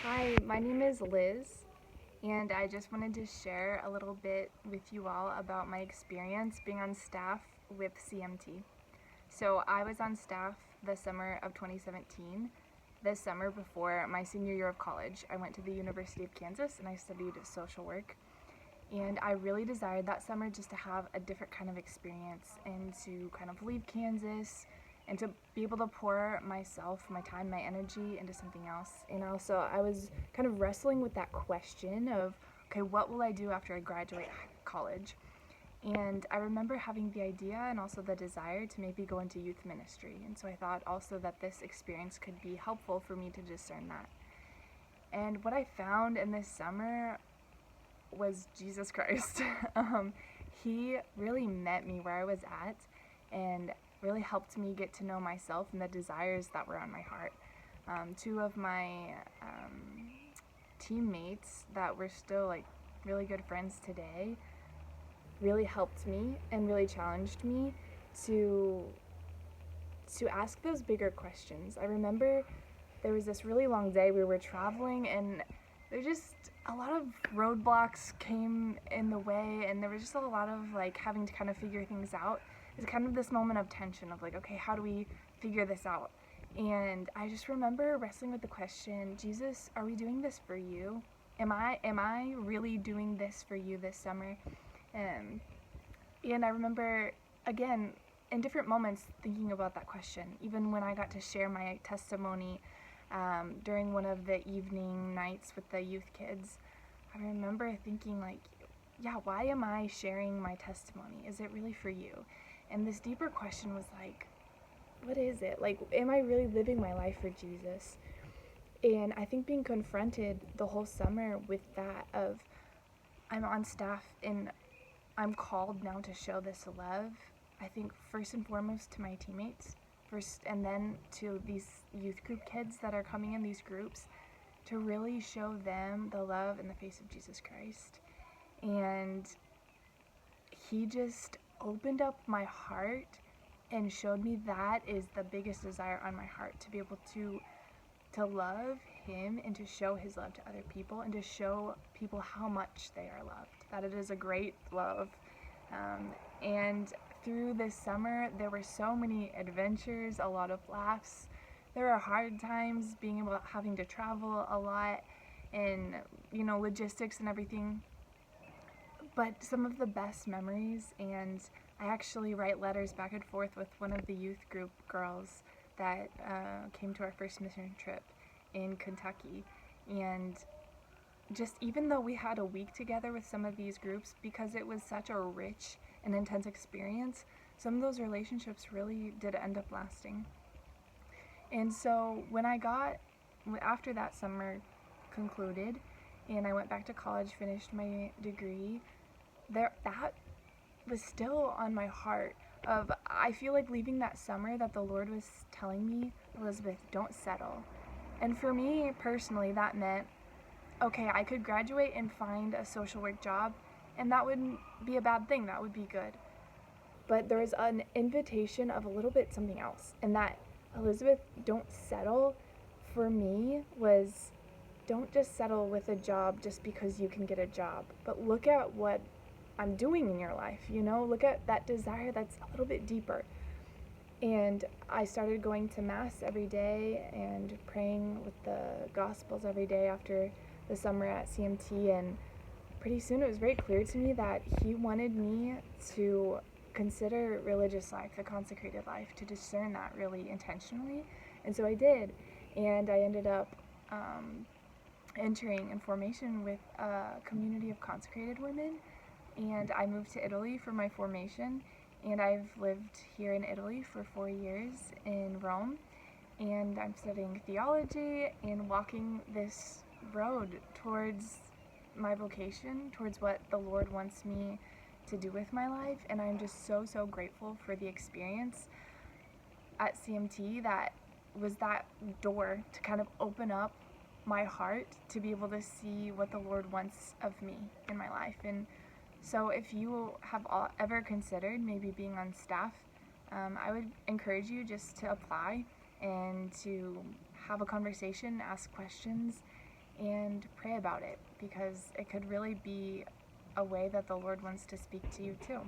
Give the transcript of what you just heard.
Hi, my name is Liz, and I just wanted to share a little bit with you all about my experience being on staff with CMT. So, I was on staff the summer of 2017. This summer before my senior year of college, I went to the University of Kansas and I studied social work. And I really desired that summer just to have a different kind of experience and to kind of leave Kansas and to be able to pour myself, my time, my energy into something else. And also, I was kind of wrestling with that question of, okay, what will I do after I graduate college? And I remember having the idea and also the desire to maybe go into youth ministry. And so I thought also that this experience could be helpful for me to discern that. And what I found in this summer was Jesus Christ. He really met me where I was at and really helped me get to know myself and the desires that were on my heart. Two of my teammates that were still like really good friends today really helped me and really challenged me to ask those bigger questions. I remember there was this really long day we were traveling and there just a lot of roadblocks came in the way, and there was just a lot of like having to kind of figure things out. It's kind of this moment of tension of like, okay, how do we figure this out? And I just remember wrestling with the question, Jesus, are we doing this for you? Am I really doing this for you this summer? Um, and I remember again in different moments thinking about that question, even when I got to share my testimony during one of the evening nights with the youth kids. I remember thinking like, yeah, why am I sharing my testimony? Is it really for you? And this deeper question was like, what is it? Like, am I really living my life for Jesus? And I think being confronted the whole summer with that of I'm on staff and I'm called now to show this love. I think first and foremost to my teammates, first and then to these youth group kids that are coming in these groups, to really show them the love in the face of Jesus Christ. And he just opened up my heart and showed me that is the biggest desire on my heart, to be able to love him and to show his love to other people and to show people how much they are loved, that it is a great love. And through this summer, there were so many adventures, a lot of laughs. There are hard times being able having to travel a lot and logistics and everything. But some of the best memories, and I actually write letters back and forth with one of the youth group girls that came to our first mission trip in Kentucky. And just even though we had a week together with some of these groups, because it was such a rich and intense experience, some of those relationships really did end up lasting. And so after that summer concluded and I went back to college, finished my degree, that was still on my heart of I feel like leaving that summer that the Lord was telling me, Elizabeth, don't settle. And for me personally, that meant, okay, I could graduate and find a social work job, and that wouldn't be a bad thing, that would be good. But there was an invitation of a little bit something else, and that, Elizabeth, don't settle, for me was, don't just settle with a job just because you can get a job, but look at what I'm doing in your life, look at that desire that's a little bit deeper. And I started going to Mass every day and praying with the Gospels every day after the summer at CMT. And pretty soon it was very clear to me that he wanted me to consider religious life, the consecrated life, to discern that really intentionally. And so I did. And I ended up entering in formation with a community of consecrated women. And I moved to Italy for my formation. And I've lived here in Italy for 4 years in Rome. And I'm studying theology and walking this road towards my vocation, towards what the Lord wants me to do with my life. And I'm just so, so grateful for the experience at CMT that was that door to kind of open up my heart to be able to see what the Lord wants of me in my life. And so if you have ever considered maybe being on staff, I would encourage you just to apply and to have a conversation, ask questions, and pray about it, because it could really be a way that the Lord wants to speak to you too.